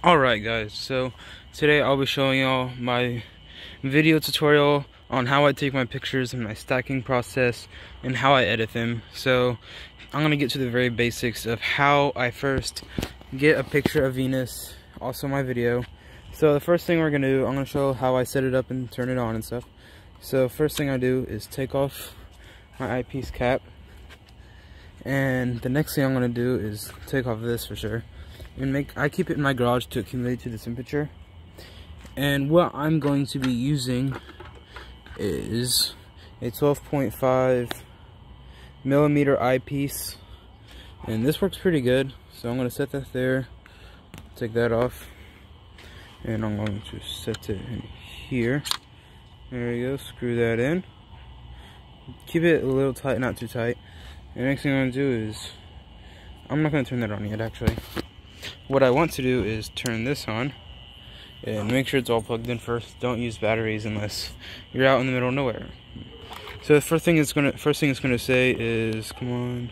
Alright guys, so today I'll be showing y'all my video tutorial on how I take my pictures and my stacking process and how I edit them. So I'm going to get to the very basics of how I first get a picture of Venus, also my video. So the first thing we're going to do, I'm going to show how I set it up and turn it on and stuff. So first thing I do is take off my eyepiece cap, and the next thing I'm going to do is take off this for sure. And I keep it in my garage to accumulate to the temperature. And what I'm going to be using is a 12.5 millimeter eyepiece, and this works pretty good. So I'm going to set that there, take that off, and I'm going to set it in here. There you go, screw that in. Keep it a little tight, not too tight. And next thing I'm going to do is, I'm not going to turn that on yet actually. What I want to do is turn this on and make sure it's all plugged in first. Don't use batteries unless you're out in the middle of nowhere. So the first thing it's gonna say is, come on,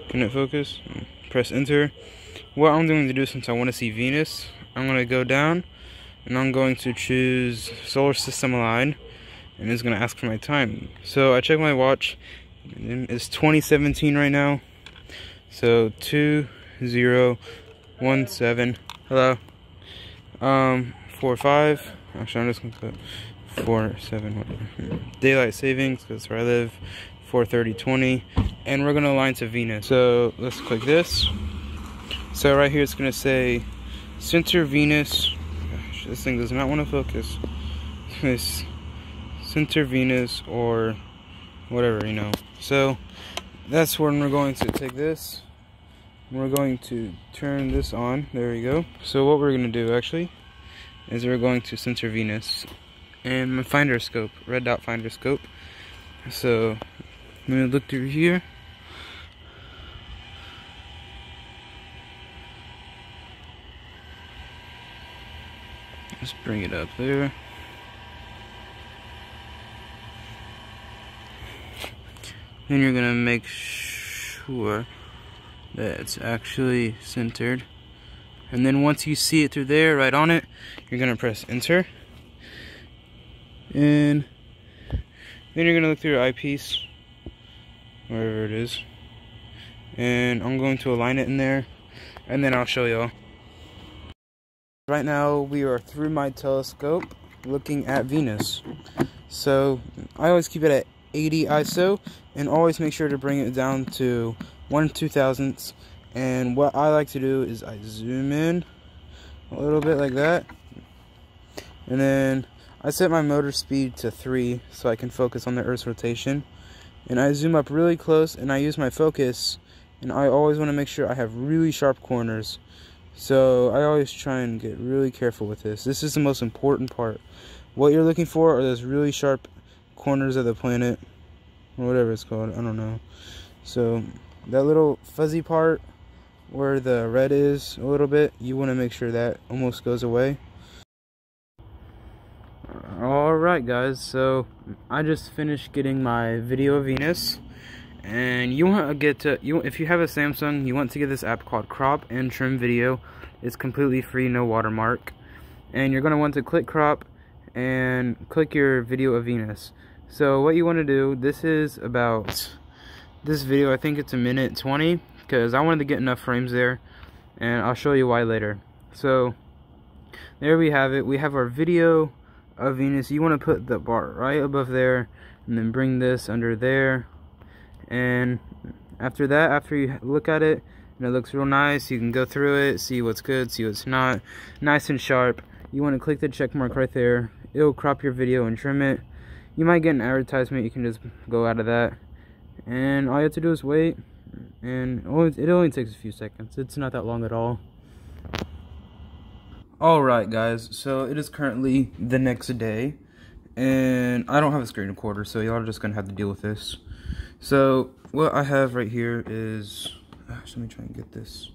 can it focus? Press enter. What I'm going to do, since I want to see Venus, I'm going to go down and I'm going to choose solar system align, and it's going to ask for my time. So I check my watch, and it's 2017 right now. So 2017. Hello. 45. Actually, I'm just gonna put 47. Whatever. Daylight savings, because that's where I live. 4:30:20, and we're gonna align to Venus. So let's click this. So right here, it's gonna say center Venus. Gosh, this thing does not want to focus. This center Venus or whatever, you know. So that's when we're going to take this. We're going to turn this on. There we go. So what we're going to do actually is we're going to center Venus and my finder scope, red dot finder scope. So I'm going to look through here. Let's bring it up there. Then you're going to make sure that it's actually centered, and then once you see it through there, right on it, you're gonna press enter, and then you're gonna look through your eyepiece, wherever it is, and I'm going to align it in there, and then I'll show y'all. Right now we are through my telescope looking at Venus. So I always keep it at 80 ISO, and always make sure to bring it down to 1/2000. And what I like to do is I zoom in a little bit like that, and then I set my motor speed to 3 so I can focus on the Earth's rotation, and I zoom up really close and I use my focus, and I always want to make sure I have really sharp corners. So I always try and get really careful with this. This is the most important part. What you're looking for are those really sharp corners of the planet, or whatever it's called, I don't know. So that little fuzzy part where the red is a little bit, you want to make sure that almost goes away. Alright guys, so I just finished getting my video of Venus, and you want to get to, if you have a Samsung, you want to get this app called Crop and Trim Video. It's completely free, no watermark, and you're going to want to click crop and click your video of Venus. So what you want to do, this is about, this video, I think it's 1:20, because I wanted to get enough frames there, and I'll show you why later. So there we have it. We have our video of Venus. You want to put the bar right above there, and then bring this under there, and after that, after you look at it and it looks real nice, you can go through it, see what's good, see what's not, nice and sharp. You want to click the check mark right there. It'll crop your video and trim it. You might get an advertisement, you can just go out of that, and all you have to do is wait, and it only takes a few seconds. It's not that long at all. Alright guys, so it is currently the next day, and I don't have a screen recorder, so y'all are just gonna have to deal with this. So what I have right here is, let me try and get this.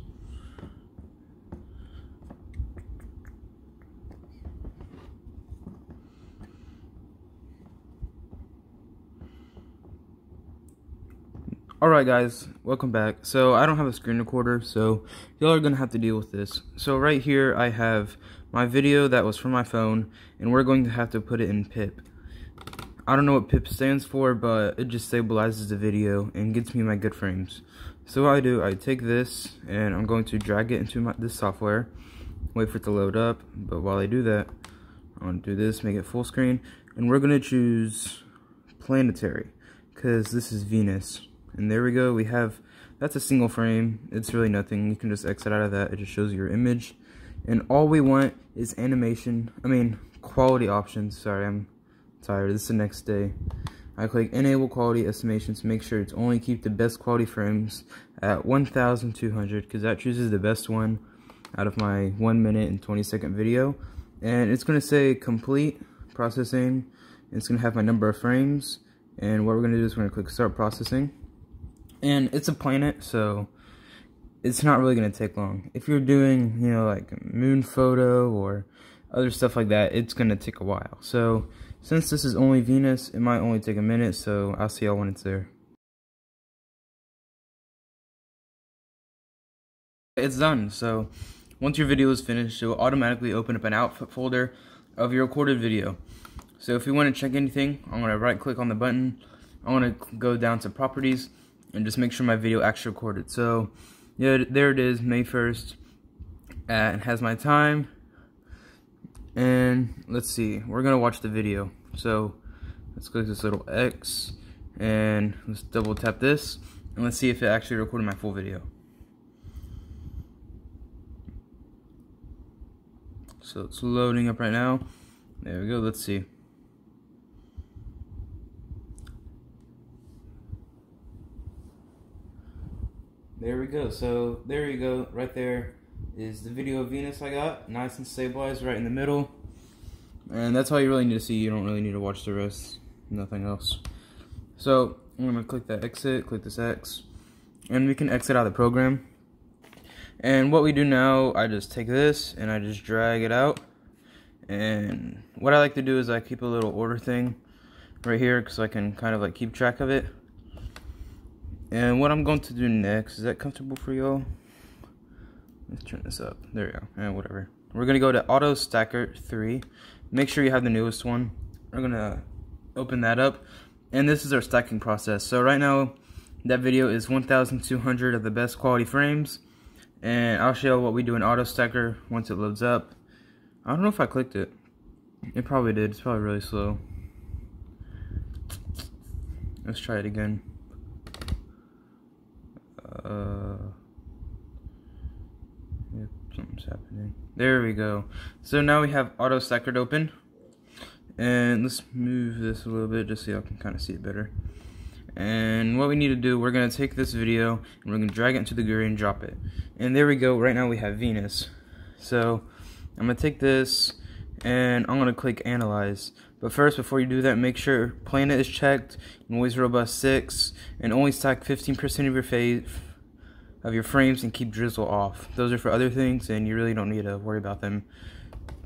Alright guys, welcome back. So I don't have a screen recorder, so y'all are gonna have to deal with this. So right here I have my video that was from my phone, and we're going to have to put it in pip. I don't know what pip stands for, but it just stabilizes the video and gets me my good frames. So what I do, I take this and I'm going to drag it into this software, wait for it to load up, but while I do that, I'm gonna do this, make it full screen, and we're gonna choose planetary, because this is Venus. And there we go, that's a single frame. It's really nothing. You can just exit out of that. It just shows your image. And all we want is quality options. Sorry, I'm tired. This is the next day. I click enable quality estimation to make sure it's only keep the best quality frames at 1200, because that chooses the best one out of my 1 minute and 20-second video. And it's going to say complete processing. It's going to have my number of frames. And what we're going to do is we're going to click start processing. And it's a planet, so it's not really going to take long. If you're doing, like moon photo or other stuff like that, it's going to take a while. So since this is only Venus, it might only take a minute, so I'll see y'all when it's there. It's done. So once your video is finished, it will automatically open up an output folder of your recorded video. So if you want to check anything, I'm going to right click on the button. I'm going to go down to properties and just make sure my video actually recorded. So yeah, there it is, May 1st. It has my time. And let's see, we're gonna watch the video. So let's click this little X and let's double tap this and let's see if it actually recorded my full video. So it's loading up right now. There we go, let's see. There we go. So there you go. Right there is the video of Venus I got. Nice and stabilized right in the middle. And that's all you really need to see. You don't really need to watch the rest. Nothing else. So I'm going to click that exit. Click this X. And we can exit out of the program. And what we do now, I just take this and I just drag it out. And what I like to do is I keep a little order thing right here because I can kind of like keep track of it. And what I'm going to do next, is that comfortable for y'all? Let's turn this up. There we go. And whatever. We're going to go to Auto Stacker 3. Make sure you have the newest one. We're going to open that up. And this is our stacking process. So right now, that video is 1200 of the best quality frames. And I'll show what we do in Auto Stacker once it loads up. I don't know if I clicked it. It probably did. It's probably really slow. Let's try it again. Yep, something's happening. There we go. So now we have auto stackered open, and let's move this a little bit just so y'all can kind of see it better. And what we need to do, we're gonna take this video and we're gonna drag it into the GUI and drop it. And there we go. Right now we have Venus. So I'm gonna take this and I'm gonna click analyze. But first, before you do that, make sure planet is checked, noise robust 6, and only stack 15% of your frames and keep drizzle off. Those are for other things, and you really don't need to worry about them.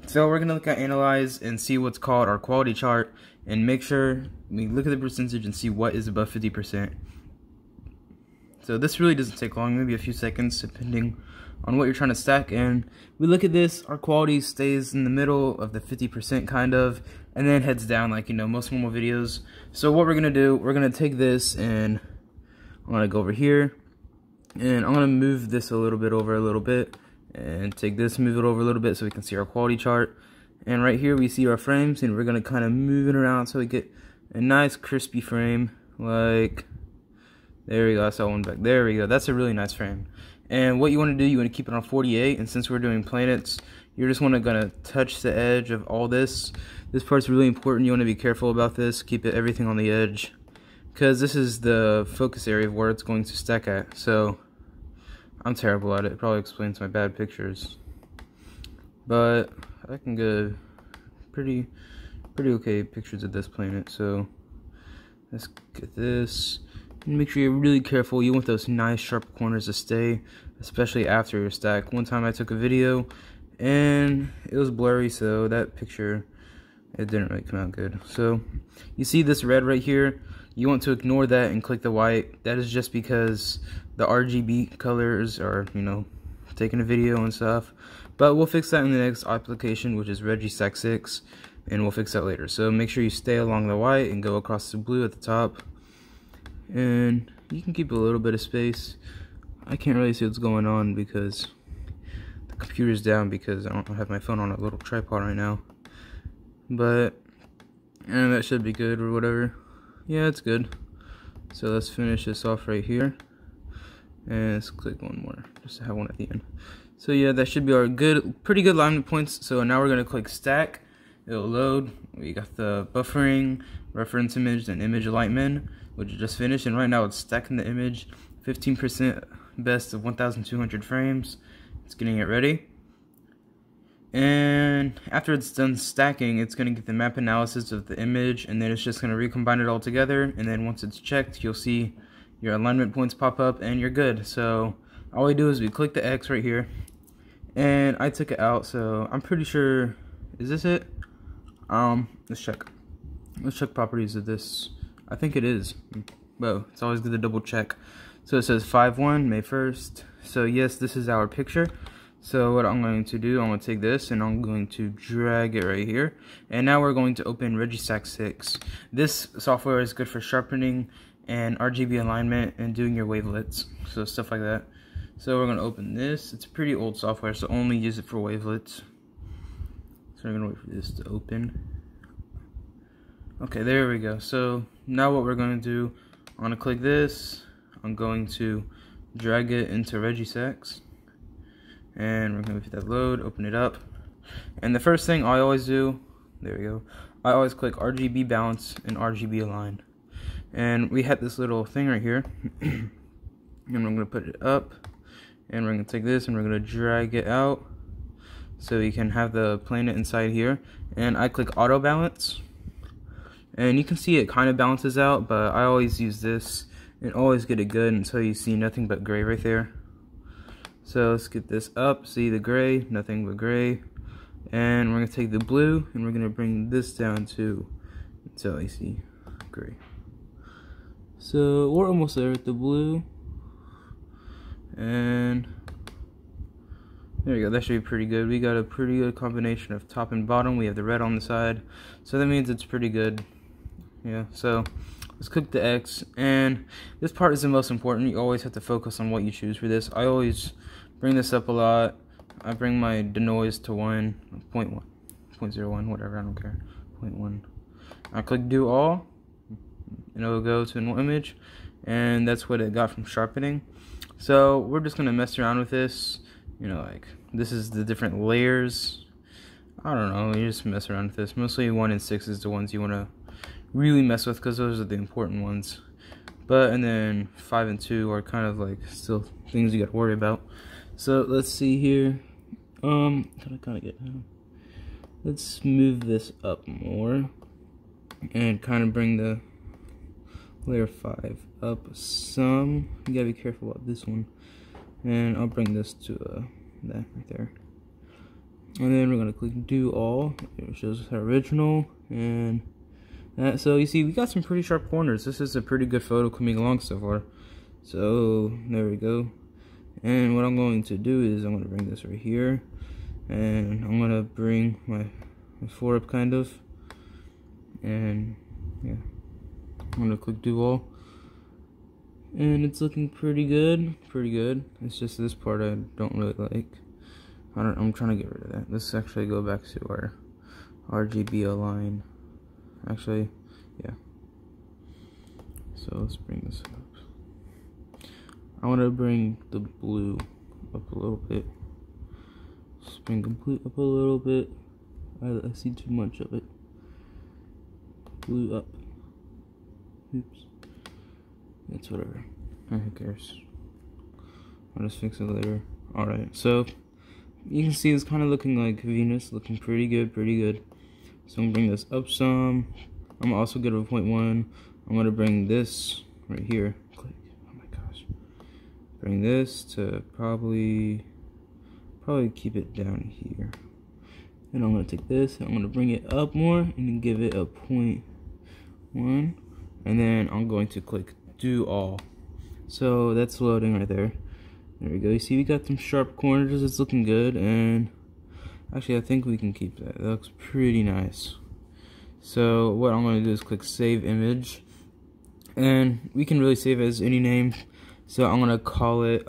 So we're gonna look at analyze and see what's called our quality chart, and make sure we look at the percentage and see what is above 50%. So this really doesn't take long, maybe a few seconds, depending on what you're trying to stack. And we look at this, our quality stays in the middle of the 50% kind of, and then heads down like most normal videos. So what we're gonna do, we're gonna take this and I'm gonna go over here and I'm gonna move this a little bit and take this, move it over a little bit so we can see our quality chart. And right here we see our frames, and we're gonna kind of move it around so we get a nice crispy frame. Like, there we go, I saw one back, there we go, that's a really nice frame. And what you want to do, you want to keep it on 48, and since we're doing planets, you're just gonna touch the edge of all this. This part's really important. You want to be careful about this. Keep everything on the edge, because this is the focus area of where it's going to stack at. So I'm terrible at it. It probably explains my bad pictures, but I can get pretty okay pictures of this planet. So let's get this. Make sure you're really careful. You want those nice sharp corners to stay, especially after your stack. One time I took a video and it was blurry, so that picture, it didn't really come out good. So you see this red right here, you want to ignore that and click the white. That is just because the RGB colors are, you know, taking a video and stuff. But we'll fix that in the next application, which is Regisac 6, and we'll fix that later. So make sure you stay along the white and go across the blue at the top. And you can keep a little bit of space. I can't really see what's going on because the computer's down because I don't have my phone on a little tripod right now. But, and that should be good or whatever. Yeah, it's good. So let's finish this off right here. And let's click one more, just to have one at the end. So yeah, that should be our pretty good alignment points. So now we're gonna click stack. It'll load. We got the buffering, reference image, and image alignment, which is just finished. And right now it's stacking the image, 15% best of 1,200 frames. It's getting it ready. And after it's done stacking, it's going to get the map analysis of the image, and then it's just going to recombine it all together. And then once it's checked, you'll see your alignment points pop up and you're good. So all we do is we click the X right here, and I took it out, so I'm pretty sure, is this it? Let's check properties of this. I think it is. Well, it's always good to double check. So it says 5/1 May 1st. So yes, this is our picture. So what I'm going to do, I'm going to take this and I'm going to drag it right here. And now we're going to open Regisac 6. This software is good for sharpening and RGB alignment and doing your wavelets, so stuff like that. So we're going to open this. It's pretty old software, so only use it for wavelets. So we're going to wait for this to open. Okay, there we go. So now what we're going to do, I'm going to click this. I'm going to drag it into Regisac. And we're going to hit that load, open it up. And the first thing I always do, there we go, I always click RGB balance and RGB align. And we had this little thing right here. And we're going to put it up. And we're going to take this and we're going to drag it out so you can have the planet inside here. And I click auto balance. And you can see it kind of balances out, but I always use this and always get it good until you see nothing but gray right there. So let's get this up, see the gray, nothing but gray. And we're going to take the blue and we're going to bring this down too until I see gray. So we're almost there with the blue. And there we go, that should be pretty good. We got a pretty good combination of top and bottom. We have the red on the side, so that means it's pretty good. Yeah, so let's click the X, and this part is the most important. You always have to focus on what you choose for this. I always bring this up a lot. I bring my denoise to 1.1, 0.01, whatever, I don't care, 0.1. I click do all, and it'll go to an image, and that's what it got from sharpening. So we're just gonna mess around with this, you know, like this is the different layers. I don't know, you just mess around with this. Mostly 1 and 6 is the ones you wanna really mess with because those are the important ones. But and then 5 and 2 are kind of like still things you gotta worry about. So let's see here. Gotta kind of get down. Let's move this up more and kind of bring the layer 5 up some. You gotta be careful about this one. And I'll bring this to that right there. And then we're gonna click do all. It shows our original and that. So you see, we got some pretty sharp corners. This is a pretty good photo coming along so far. So there we go. And what I'm going to do is I'm gonna bring this right here, and I'm gonna bring my 4 up kind of, and yeah, I'm gonna click do all. And it's looking pretty good, It's just this part I don't really like. I'm trying to get rid of that. Let's actually go back to our RGB align. Actually, yeah. So let's bring this up. I want to bring the blue up a little bit. Just bring complete up a little bit. I see too much of it. Blue up. Oops. It's whatever. Who cares? I'll just fix it later. Alright, so you can see it's kind of looking like Venus, looking pretty good, So I'm gonna bring this up some. I'm gonna also get a 0.1. I'm gonna bring this right here. Click. Oh my gosh. Bring this to probably keep it down here. And I'm going to take this, I'm going to bring it up more and give it a 0.1. And then I'm going to click do all. So that's loading right there. There we go. You see we got some sharp corners. It's looking good. And actually I think we can keep that. That looks pretty nice. So what I'm going to do is click save image. And we can really save it as any name. So I'm going to call it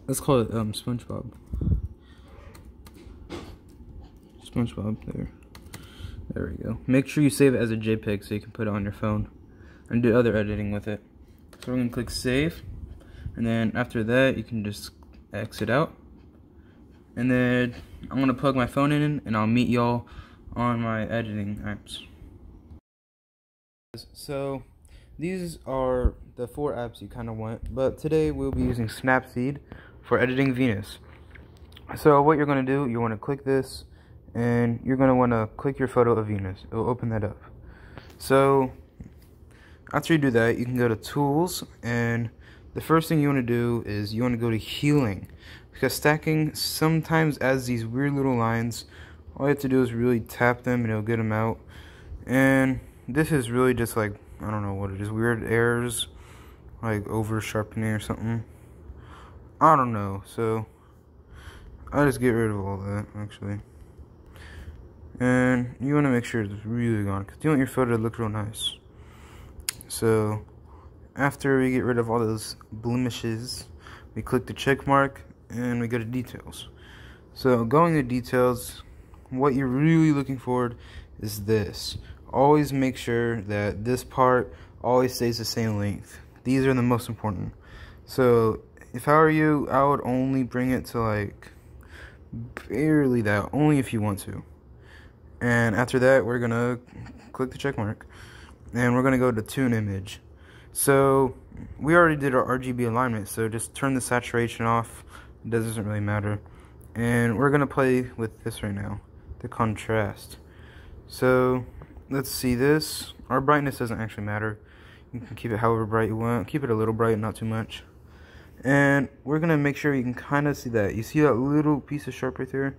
let's call it SpongeBob. There we go. Make sure you save it as a JPEG so you can put it on your phone and do other editing with it. So we're going to click save, and then after that you can just exit out, and then I'm going to plug my phone in and I'll meet y'all on my editing apps. So these are the 4 apps you kind of want, but today we'll be using Snapseed for editing Venus. So what you're going to do, you want to click this, and you're going to want to click your photo of Venus. It will open that up. So after you do that, you can go to tools, and the first thing you want to do is you want to go to healing, because stacking sometimes adds these weird little lines. All you have to do is really tap them and it'll get them out. And this is really just like, I don't know what it is, weird errors, like over sharpening or something. I don't know. So I just get rid of all that actually. And you want to make sure it's really gone, because you want your photo to look real nice. So after we get rid of all those blemishes, we click the check mark and we go to details. So going to details, what you're really looking for is this. Always make sure that this part always stays the same length. These are the most important. So if I were you, I would only bring it to like barely that, only if you want to. And after that, we're gonna click the check mark and we're gonna go to tune image. So we already did our RGB alignment, so just turn the saturation off. It doesn't really matter. And we're gonna play with this right now, the contrast. So let's see this. Our brightness doesn't actually matter. You can keep it however bright you want. Keep it a little bright, not too much. And we're gonna make sure you can kind of see that. You see that little piece of sharp right there?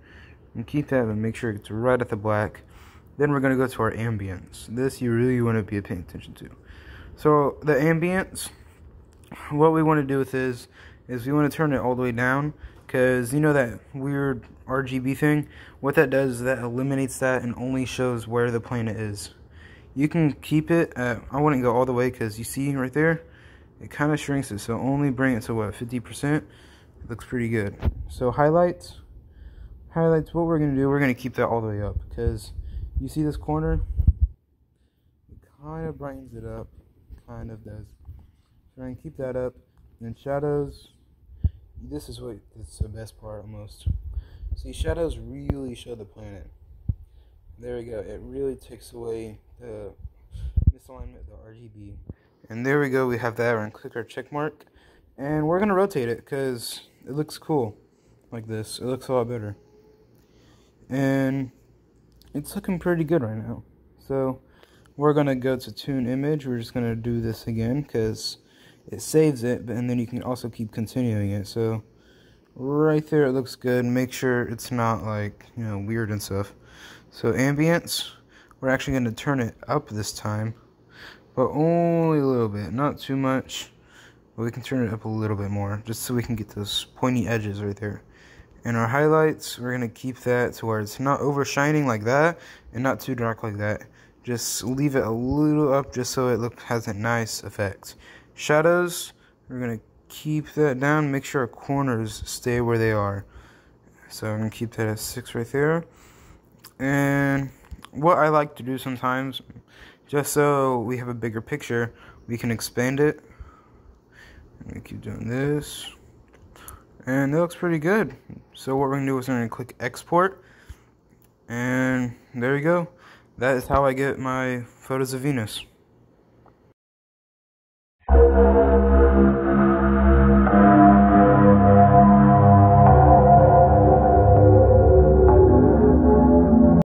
And keep that and make sure it's right at the black. Then we're gonna go to our ambience. This you really want to be paying attention to. So the ambience, what we want to do with this is we want to turn it all the way down, because you know that weird RGB thing. What that does is that eliminates that and only shows where the planet is. You can keep it at, I wouldn't go all the way, because you see right there, it kind of shrinks it. So only bring it to what, 50%. It looks pretty good. So highlights, what we're going to do, we're going to keep that all the way up, because you see this corner, it kind of brightens it up, kind of does. Try and keep that up. And then shadows, this is what it's the best part almost. See, shadows really show the planet. There we go. It really takes away the misalignment of the RGB. And there we go. We have that. We're gonna click our check mark, and we're gonna rotate it because it looks cool like this. It looks a lot better, and it's looking pretty good right now. So we're gonna go to tune image. We're just gonna do this again because it saves it, and then you can also keep continuing it. So right there, it looks good. Make sure it's not like, you know, weird and stuff. So ambience, we're actually going to turn it up this time, but only a little bit, not too much, but we can turn it up a little bit more, just so we can get those pointy edges right there. And our highlights, we're going to keep that to where it's not overshining like that, and not too dark like that. Just leave it a little up, just so it has a nice effect. Shadows, we're going to keep that down, make sure our corners stay where they are. So I'm going to keep that at 6 right there. And what I like to do sometimes, just so we have a bigger picture, we can expand it. And we keep doing this. And it looks pretty good. So what we're going to do is we're going to click export. And there you go. That is how I get my photos of Venus.